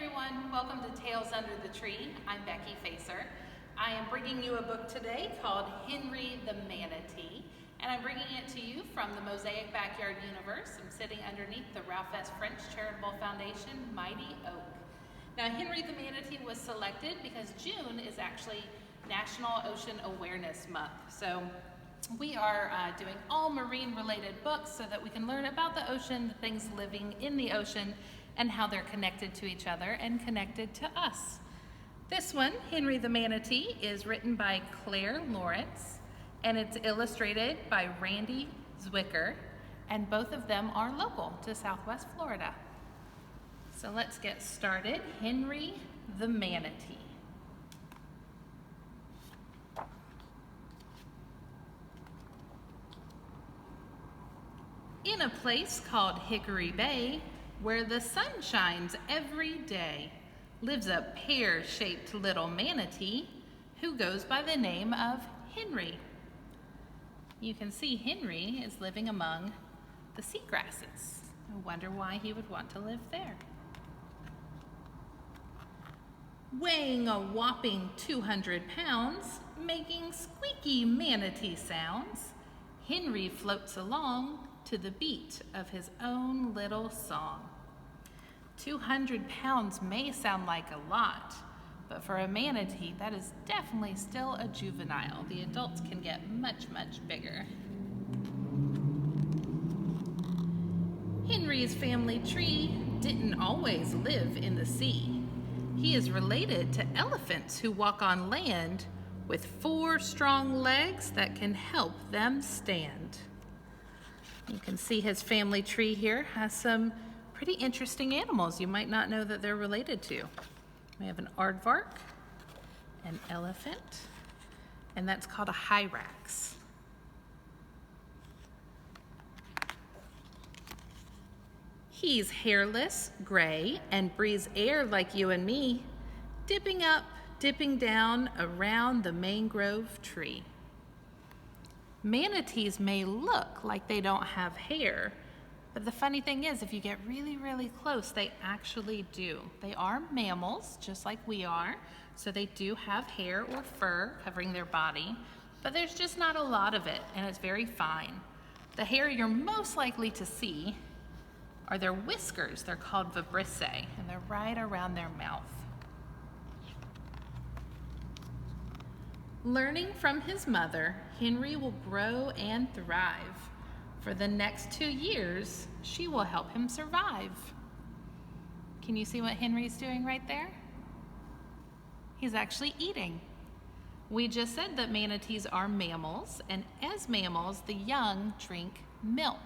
everyone, welcome to Tales Under the Tree. I'm Becky Facer. I am bringing you a book today called Henry the Manatee, and I'm bringing it to you from the Mosaic Backyard Universe. I'm sitting underneath the Ralph S. French Charitable Foundation Mighty Oak. Now, Henry the Manatee was selected because June is actually National Ocean Awareness Month. So we are doing all marine-related books so that we can learn about the ocean, the things living in the ocean, and how they're connected to each other and connected to us. This one, Henry the Manatee, is written by Claire Lawrence, and it's illustrated by Randy Zwicker, and both of them are local to Southwest Florida. So let's get started. Henry the Manatee. In a place called Hickory Bay, where the sun shines every day, lives a pear-shaped little manatee who goes by the name of Henry. You can see Henry is living among the seagrasses. I wonder why he would want to live there. Weighing a whopping 200 pounds, making squeaky manatee sounds, Henry floats along to the beat of his own little song. 200 pounds may sound like a lot, but for a manatee, that is definitely still a juvenile. The adults can get much, much bigger. Henry's family tree didn't always live in the sea. He is related to elephants who walk on land with 4 strong legs that can help them stand. You can see his family tree here has some pretty interesting animals you might not know that they're related to. We have an aardvark, an elephant, and that's called a hyrax. He's hairless, gray, and breathes air like you and me, dipping up, dipping down around the mangrove tree. Manatees may look like they don't have hair, but the funny thing is, if you get really, really close, they actually do. They are mammals, just like we are, so they do have hair or fur covering their body, but there's just not a lot of it, and it's very fine. The hair you're most likely to see are their whiskers. They're called vibrissae, and they're right around their mouth. Learning from his mother, Henry will grow and thrive. For the next 2 years, she will help him survive. Can you see what Henry's doing right there? He's actually eating. We just said that manatees are mammals, and as mammals, the young drink milk.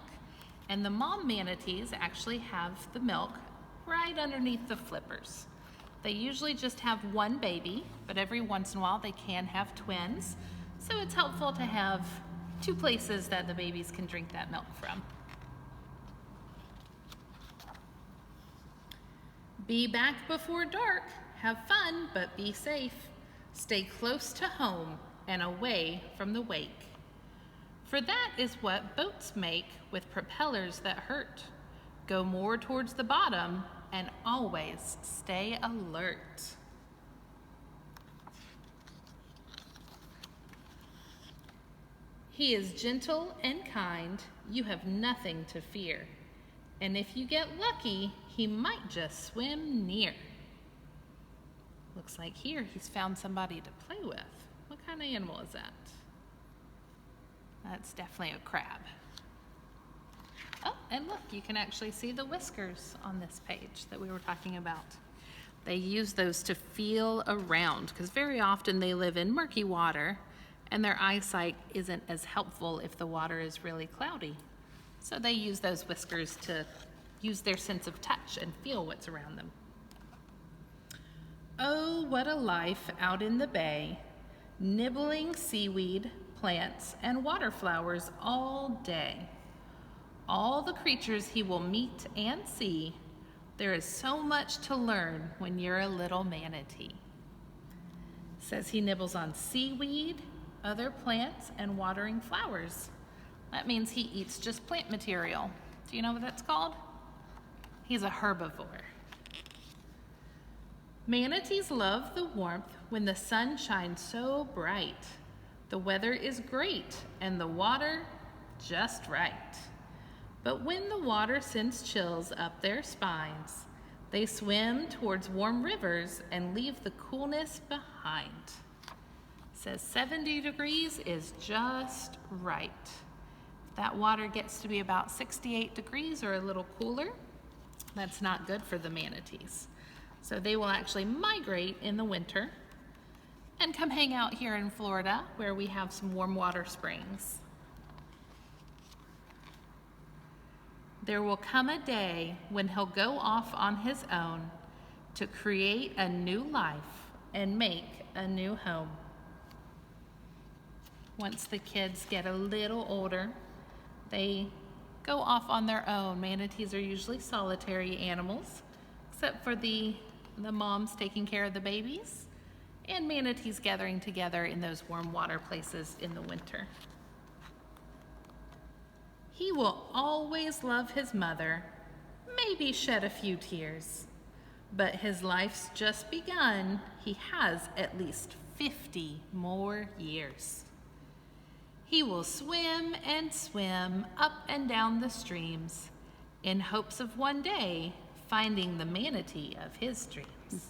And the mom manatees actually have the milk right underneath the flippers. They usually just have one baby, but every once in a while they can have twins. So it's helpful to have 2 places that the babies can drink that milk from. Be back before dark. Have fun, but be safe. Stay close to home and away from the wake. For that is what boats make with propellers that hurt. Go more towards the bottom and always stay alert. He is gentle and kind. You have nothing to fear. And if you get lucky, he might just swim near. Looks like here he's found somebody to play with. What kind of animal is that? That's definitely a crab. Oh, and look, you can actually see the whiskers on this page that we were talking about. They use those to feel around because very often they live in murky water and their eyesight isn't as helpful if the water is really cloudy. So they use those whiskers to use their sense of touch and feel what's around them. Oh, what a life out in the bay, nibbling seaweed, plants, and water flowers all day. All the creatures he will meet and see, there is so much to learn when you're a little manatee. It says he nibbles on seaweed, other plants, and watering flowers. That means he eats just plant material. Do you know what that's called? He's a herbivore. Manatees love the warmth when the sun shines so bright. The weather is great and the water just right. But when the water sends chills up their spines, they swim towards warm rivers and leave the coolness behind. It says 70 degrees is just right. If that water gets to be about 68 degrees or a little cooler, that's not good for the manatees. So they will actually migrate in the winter and come hang out here in Florida where we have some warm water springs. There will come a day when he'll go off on his own to create a new life and make a new home. Once the kids get a little older, they go off on their own. Manatees are usually solitary animals, except for the moms taking care of the babies, and manatees gathering together in those warm water places in the winter. He will always love his mother, maybe shed a few tears, but his life's just begun. He has at least 50 more years. He will swim and swim up and down the streams in hopes of one day finding the manatee of his dreams.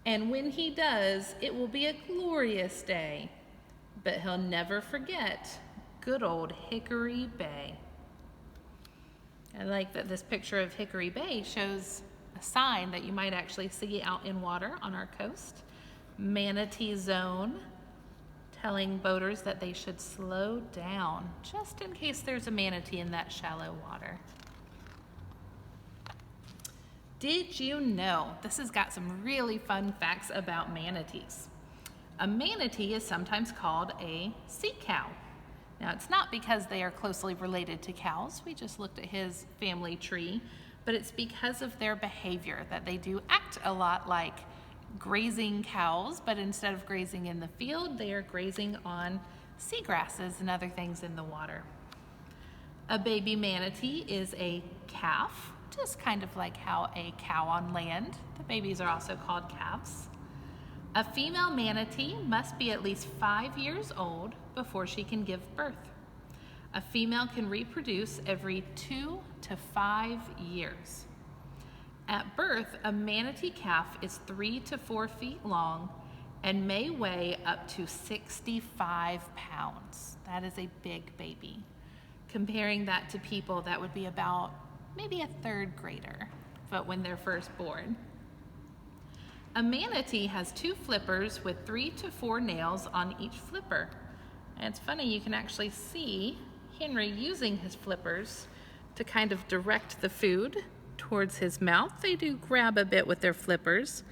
And when he does, it will be a glorious day, but he'll never forget good old Hickory Bay. I like that this picture of Hickory Bay shows a sign that you might actually see out in water on our coast. Manatee Zone, telling boaters that they should slow down just in case there's a manatee in that shallow water. Did you know? This has got some really fun facts about manatees. A manatee is sometimes called a sea cow. Now, it's not because they are closely related to cows. We just looked at his family tree, but it's because of their behavior, that they do act a lot like grazing cows, but instead of grazing in the field, they are grazing on seagrasses and other things in the water. A baby manatee is a calf, just kind of like how a cow on land. The babies are also called calves. A female manatee must be at least 5 years old before she can give birth. A female can reproduce every 2 to 5 years. At birth, a manatee calf is 3 to 4 feet long and may weigh up to 65 pounds. That is a big baby. Comparing that to people, that would be about maybe a third grader, but when they're first born. A manatee has 2 flippers with 3 to 4 nails on each flipper. And it's funny, you can actually see Henry using his flippers to kind of direct the food towards his mouth. They do grab a bit with their flippers,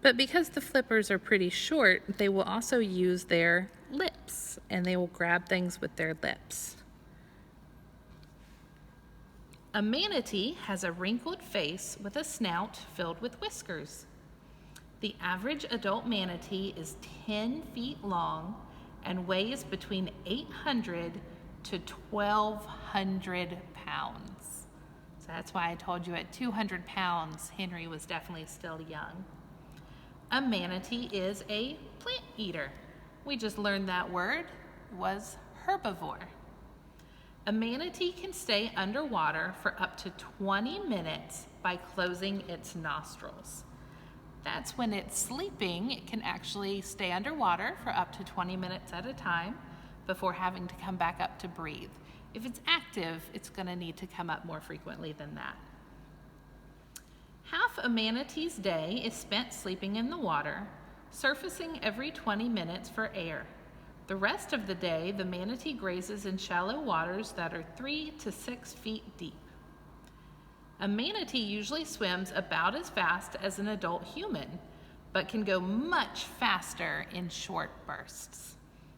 but because the flippers are pretty short, they will also use their lips, and they will grab things with their lips. A manatee has a wrinkled face with a snout filled with whiskers. The average adult manatee is 10 feet long and weighs between 800 to 1,200 pounds. So that's why I told you at 200 pounds, Henry was definitely still young. A manatee is a plant eater. We just learned that word was herbivore. A manatee can stay underwater for up to 20 minutes by closing its nostrils. That's when it's sleeping. It can actually stay underwater for up to 20 minutes at a time before having to come back up to breathe. If it's active, it's going to need to come up more frequently than that. Half a manatee's day is spent sleeping in the water, surfacing every 20 minutes for air. The rest of the day, the manatee grazes in shallow waters that are 3 to 6 feet deep. A manatee usually swims about as fast as an adult human, but can go much faster in short bursts.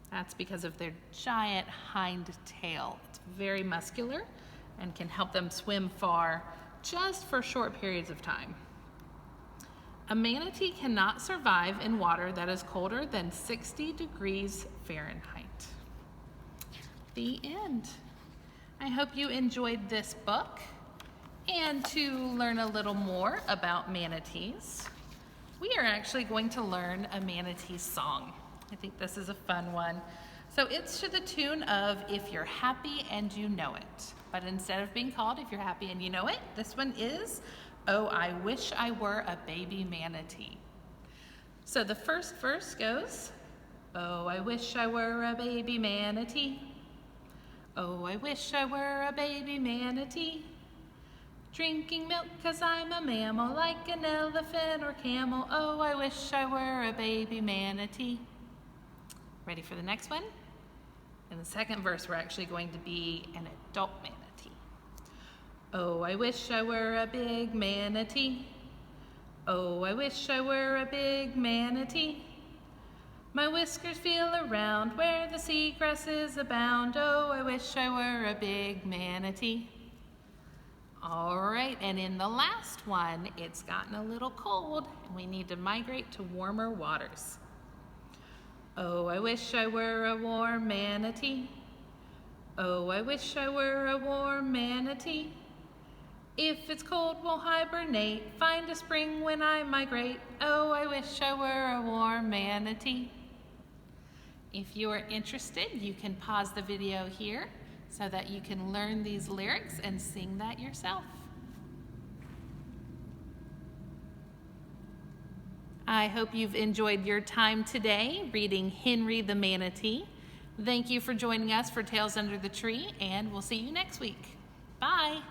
That's because of their giant hind tail. It's very muscular and can help them swim far just for short periods of time. A manatee cannot survive in water that is colder than 60 degrees Fahrenheit. The end. I hope you enjoyed this book. And to learn a little more about manatees, we are actually going to learn a manatee song. I think this is a fun one. So it's to the tune of If You're Happy and You Know It. But instead of being called If You're Happy and You Know It, this one is Oh, I Wish I Were a Baby Manatee. So the first verse goes, oh, I wish I were a baby manatee. Oh, I wish I were a baby manatee. Drinking milk 'cause I'm a mammal, like an elephant or camel. Oh, I wish I were a baby manatee. Ready for the next one? In the second verse, we're actually going to be an adult manatee. Oh, I wish I were a big manatee. Oh, I wish I were a big manatee. My whiskers feel around where the seagrasses abound. Oh, I wish I were a big manatee. All right, and in the last one, it's gotten a little cold and we need to migrate to warmer waters. Oh, I wish I were a warm manatee. Oh, I wish I were a warm manatee. If it's cold, we'll hibernate, find a spring when I migrate. Oh, I wish I were a warm manatee. If you are interested, you can pause the video here so that you can learn these lyrics and sing that yourself. I hope you've enjoyed your time today reading Henry the Manatee. Thank you for joining us for Tales Under the Tree, and we'll see you next week. Bye.